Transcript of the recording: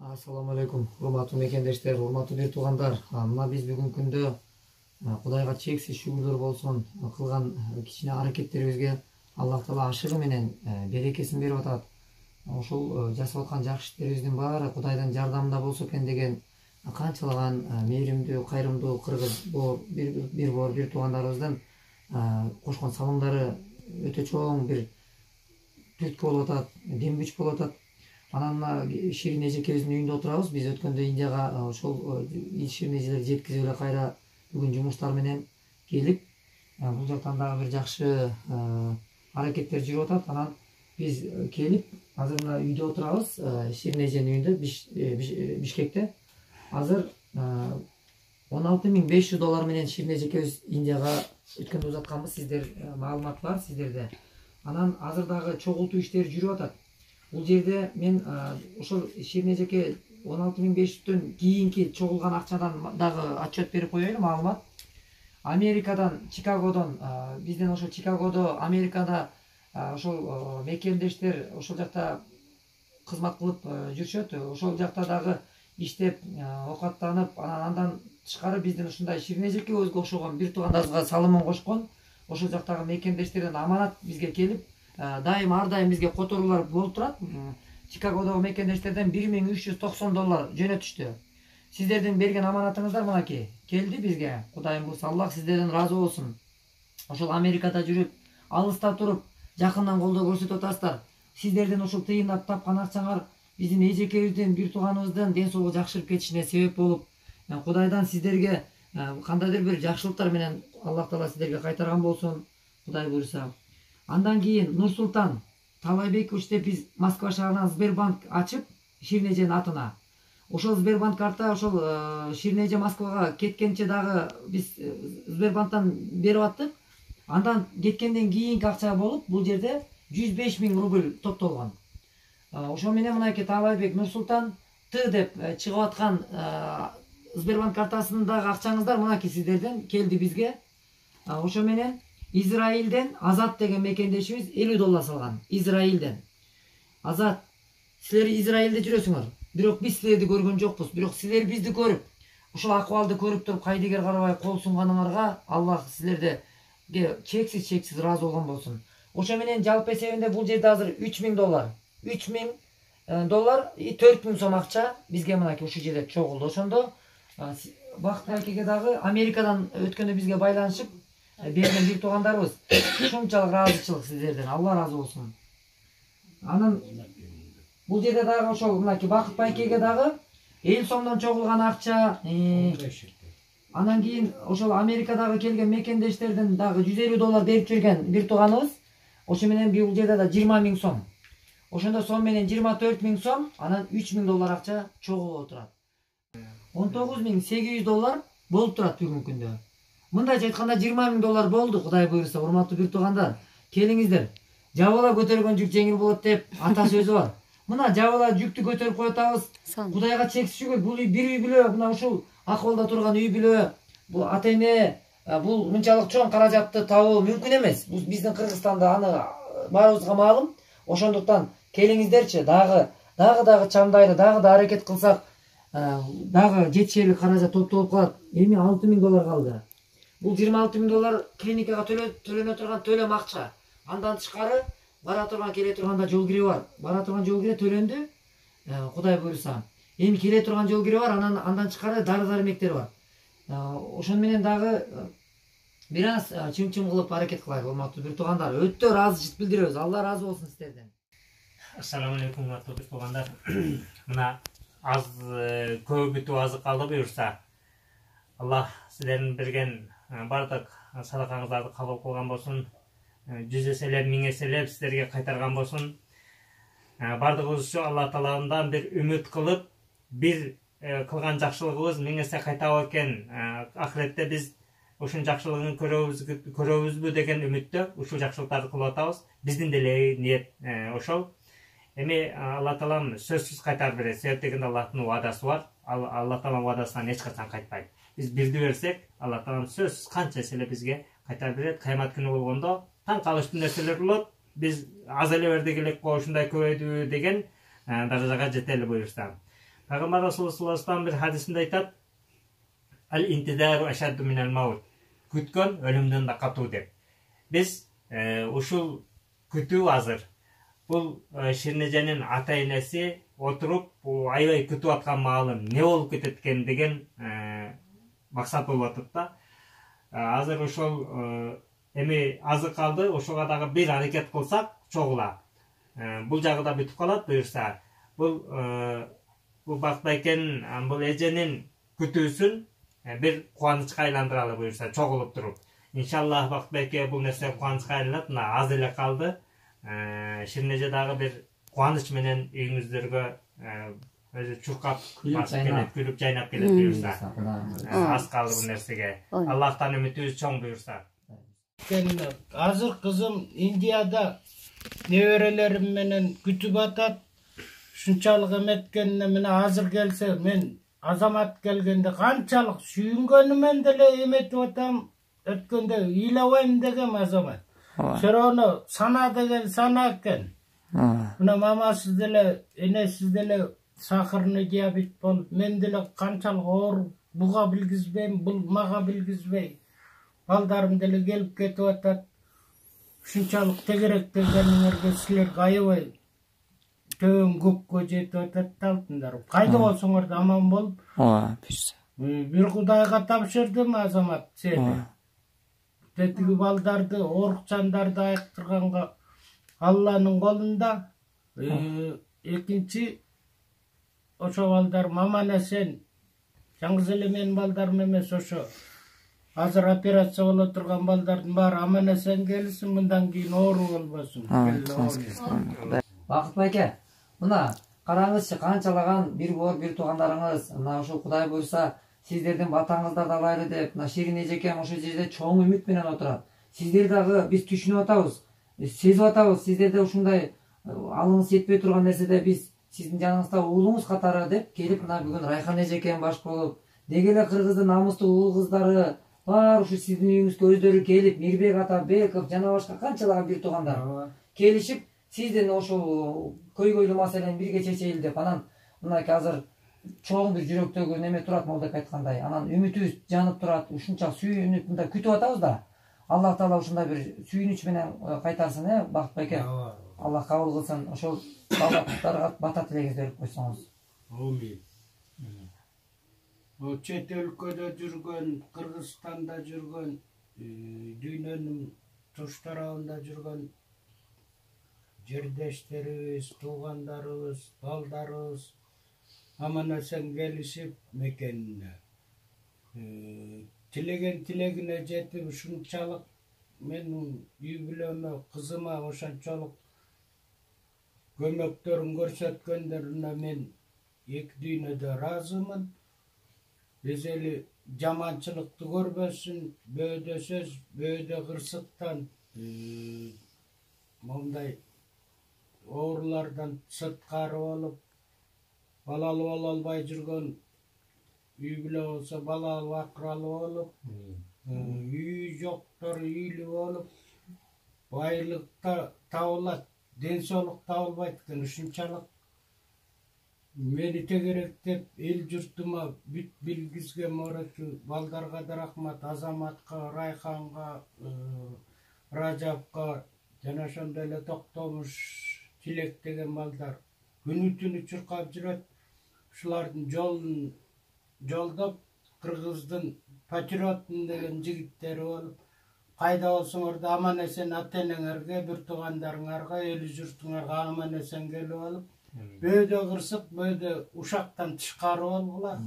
Assalamu alaikum, урматтуу мекендештер, урматтуу бир туугандар. Мына биз бүгүнкү күндө Кудайга чексиз шүгүрлөр болсун кылган кичине аракеттерибизге Аллах Таала ашыгы менен берекесин берип атат. Ошол жасап аткан жакшы иштерибиздин баары Кудайдын жардамында болсо экен деген канчалаган мээримдүү, кайрымдуу кыргыз бир туугандарыбыздын кошкон салымдары өтө чоң бир түрткү болуп атат, дем күч болуп атат. Анан Ширин эжекебиздин үйүндө отурабыз. Биз өткөндө Индияга ошол Ширин эжелерди жеткизип эле кайра бүгүн жумуштар менен келип, бул жактан дагы бир жакшы аракеттер жүрүп атат. Анан биз келип, азыр мына үйдө отурабыз, Ширин эженин үйүндө Бишкекте. Азыр $16,500 менен Ширин эжекебиз Индияга өткөндө узатканбыз, сиздер маалымат бар сиздерде. Анан азыр дагы чогултуу иштери жүрүп атат. Бул жерде мен ошол Ширин эжеке 16,500-төн кийинки чогулган акчадан дагы отчет берип коеюн, маалымат. Америкадан, Чикагодон, бизден ошол Чикагодо, Америкада ошол мекендештер ошол жакта кызмат кылып жүрүшөт. Ошол жакта дагы иштеп, оокаттанып, андан тышкары биздин ушундай Ширин эжекебизге окшогон бир туугандарыбызга салымын кошкон. Ошол жактагы мекендештерден аманат бизге келип, дайым ар дайым бизге которуулар болуп турат. Чикагодогу мекендештерден $1,390 жөнөтүштү. Сиздердин берген аманатыңыздар мынакей келди бизге. Кудайым буйрса, Аллах сиздерден ыраазы болсун. Ошол Америкада жүрүп, алыста туруп, жакындан колдоо көрсөтүп атасыздар. Сиздердин ошол тыйындап тапкан акчаңар биздин эжекебиздин, бир тууганыбыздын ден соолугу жакшырып кетишине себеп болуп, Кудайдан сиздерге кандайдыр бир жакшылыктар менен Аллах Таала сиздерге кайтарган болсун, Кудай буйрса. Андан кийин Нурсултан Талайбекович деп биз Москва шаарынан Сбербанк ачып, Ширин эженин атына. Ошол Сбербанк карта ошол Ширин эже Москвага кеткенче дагы биз Сбербанктан берип аттык. Андан кеткенден кийинки акча болуп, бул жерде 105,000 рубль топтолгон. Ошо менен мынакей Талайбек Нурсултан Т деп чыгып аткан Сбербанк картасындагы акчаңыздар мынакей сиздерден келди бизге. Ошо менен Израилден Азат деген мекендешибиз $50 салган. Израилден. Азат, силер Израилде жүрөсүңөр. Бирок биз силерди көргөн жокпуз. Бирок силер бизди көрүп, ушул акыбалды көрүп туруп, кайдыгер карабай кол сунганыңарга Аллах силерде чексиз ыраазы болгон болсун. Ошо менен жалпы эсебинде бул жерде азыр $3,000. $3,000 и $4,000 сом акча бизге мынакей ушул жерде чогулду. Ошондо Бакыт байкеге дагы Америкадан өткөндө бизге байланышып берген бир туугандарыбыз. Ушунчалык ыраазычылык сиздерден. Алла ыраазы болсун. Анан бул жерде дагы ошол мынакей Бакыт байкеге дагы 50 сомдон чогулган акча. Анан кийин ошол Америкадагы келген мекендештерден дагы $150 берип жүргөн бир тууганыбыз. Ошо менен бул жерде да 20,000 сом. Ошондо сом менен 24,000 сом, анан $3,000 акча чогулуп отурат. $19,800 болуп турат бүгүнкү күндө. Мындайча айтканда $20,000 болду, Кудай буйрса, урматтуу бир туугандар. Келиңиздер. Жабыла көтөргөн жүк жеңил болот деп ата сөзү бар. Мына жабыла жүктү көтөрүп коюп атабыз. Кудайга чексиз шүгүр. Бул бир үй бүлө, мына ушул акыбалда турган үй бүлө, бул ата эне, бул мынчалык чоң каражатты табуу мүмкүн эмес. Бул биздин Кыргызстанда аны баарыбызга маалым. Ошондуктан келиңиздерчи, дагы чамдайлы, дагы да аракет кылсак, дагы жетишерлик каражат топтолуп калат. Эми $6,000 калды. Бул $26,000 клиникага төлөнө турган төлөм акча. Андан тышкары бара турган, келе турганда жол кири бар. Бара турган жол кири төлөндү. Кудай буйрса. Эми келе турган жол кири бар, андан тышкары дары-дармектер бар. Ошон менен дагы бир аз чым-чым кылып аракет кылайлы, урматтуу бир туугандар. Өтө ыраазычылык билдиребиз. Алла ыраазы болсун сиздерден. Ассаламу алейкум, урматтуу бир туугандар. Мына аз көп бүтүп азык алды буйрса, Аллах сиздердин берген бардык садакаңыздарды кабыл кылган болсун. 100 эселеп, 1000 эселеп сиздерге кайтарган болсун. Бардыгыбызчы Алла Тааладан бир үмүт кылып, бир кылган жакшылыгыбыз 1000 эсе кайтабы экен. Ахиретте биз ушун жакшылыгын көрөбүзбү деген үмүттө ушул жакшылыктарды кылып атабыз. Биздин деле ниет ошол. Эми Алла Таалам сөзсүз кайтарып берет. Себеп дегенде Аллахтын уадасы бар. Алла Таалам уадасынан эч качан кайтпайт. Биз бирди берсек, Алла Таалам сөзсүз канча эселе бизге кайтарып берет. Кыямат күнү болгондо таң калыштуу нерселер болот. Биз аз эле бердик элек ушундай көбөйдү деген даражага жетели буйрса. Пайғамбар Расулullah саллаллаху алейхи ва саллям бір хадисінде айтады: "Ал-интидару ашадду минал маут." Күткен өлімден де қату деп. Біз ушул күтүү азыр. Бұл Ширнеженин ата-энеси отырып, аябай күтіп аткан маалым не болуп кетет экен деген максат болуп атат да. Азыр ошол эми азыр калды, ошого дагы бир аракет кылсак чогула. Бул жагы да бүтүп калат буюрса. Бул Бактбайкен бул эженин күтүүсүн бир кубанычка айландыралы буюрса, чогулуп туруп. Иншаллах Бактбайке бул нерсе кубанычка айланат. Мына аз эле калды. Ширнеже дагы бир кубаныч менен үйүңүздөргө өзү чуркап күлүп жайнап келет буюрса. Аз калды бул нерсеге. Аллахтан үмүтүбүз чоң буюрса. Азыр кызым Индияда неберелерим менен күтүп атат. Ушунчалык эметкенине мына азыр келсе, мен Азамат келгенде канчалык сүйүнгөнүмөн деле эметип атам. Өткөндө ыйлабайм деген Азамат. Сөрөнө сана деген сана экен. Мына мамасы деле, энеси деле сахарный диабет болуп, мен деле канчалык оор буга билгизбейм, бул мага билгизбей. Балдарым деле келип кетип атат. Ушунчалык тегерек дегениңерге силерге аябай төбөң көккө жетип атат да алтындар. Кайда болсоңор да аман болуп. Бир Кудайга тапшырдым Азамат сени. Тетиги балдарды, оорукчандарды айыктырганга Алланын колунда. Экинчи ошо балдар маман эсен. Жаңгыз эле менин балдарым эмес, ошо азыр операция боло турган балдардын баары аман эсен келсин, мындан кийин оору болбосун. Бакыт байке, мына караңызчы, канчалаган бир боор бир туугандарыңыз, мына ошо Кудай буйрса сиздердин батаңыздарды алайлы деп, мына Ширин эжекем ошол жерде чоң үмүт менен отурат. Сиздер дагы биз түшүнүп атабыз, сезип атабыз, сиздерде ушундай алыңыз жетпей турган нерседе биз сиздин жаныңызда уулуңуз катары деп келип, мына бүгүн Райхан эжекем баш болуп, деги эле кыргыздын намустуу уул кыздары бар ушу сиздин үйүңүзгө өздөрү келип, Мирбек ата, Беков жана башка канчалаган бир туугандар келишип, сиздин ошол көйгөйлүү маселени бирге чечели деп, анан мынакей азыр чоң бир жүрөктөгү неме турат, Молдок айткандай. Анан үмүтүбүз жанып турат, ушунча сүйүнүп мындай күтүп атабыз да. Аллах Таала ушундай бир сүйүнүч менен кайтарсын, Бакыт байке. Аллах кабыл кылсын. Ошол балдарга бата тилегиңизди берип койсоңуз. Амин. О чет өлкөдө жүргөн, Кыргызстанда жүргөн, дүйнөнүн туш тарабында жүргөн жердештерибиз, туугандарыбыз, балдарыбыз аман эсен келишип мекенине. Тилеген тилегине жетип, ушунчалык менин үй бүлөмө, кызыма ошончолук көмөктөрүн көрсөткөндөрүнө мен эки дүйнөдө ыраазымын. Эзели жаманчылыкты көрбөсүн, бөөдө сөз, бөөдө кырсыктан, мондай оорулардан сырткары болуп, балалы боло албай жүргөн үй бүлө болсо балалы бакыралы болуп, үйү жоктор үйлүү болуп, байлык табылат, ден соолук табылбайт экен. Ушунчалык мени тегеректеп эл журтума бүт билгизген оорочу балдарга да рахмат, Азаматка, Райханга, Ражапка жана ошондой эле Токтомуш, Тилек деген балдар күнү түнү чуркап жүрөт. Ушулардын жолун жолдоп, Кыргыздын патриотмун деген жигиттери болуп, кайда болсоңор да аман эсен ата-энеңерге, бир туугандарыңарга, эл журтуңарга аман эсен келип алып, бөөдө кырсык, бөөдө ушактан тышкары болгула.